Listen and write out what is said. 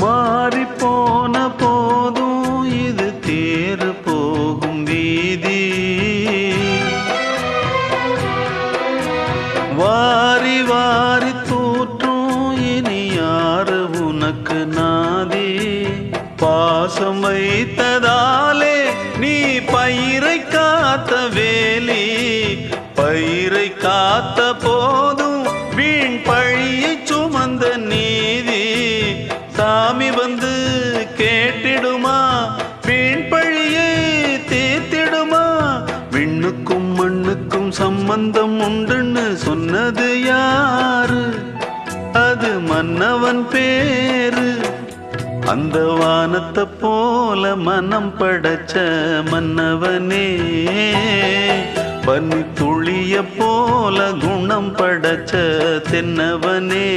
மாறி போன போதும் இது தேறு போகும் வீதி. வாரி வாரி தூற்றும் இனி யாரு உனக்கு நாதி. பாசம் வைத்ததாலே நீ பயிரை காத்த வேலி. பயிரை காத்த போதும் வீண் பழியை சுமந்த நீதி. சாமி வந்து கேட்டிடுமா, வீண் பழியை தீர்த்திடுமா. விண்ணுக்கும் மண்ணுக்கும் சம்பந்தம் உண்டுன்னு சொன்னது யாரு? அது மன்னவன் பேரு. அந்த வானத்தை போல மனம் படைச்ச மன்னவனே, பனி துளிய போல குணம் படைச்ச தென்னவனே.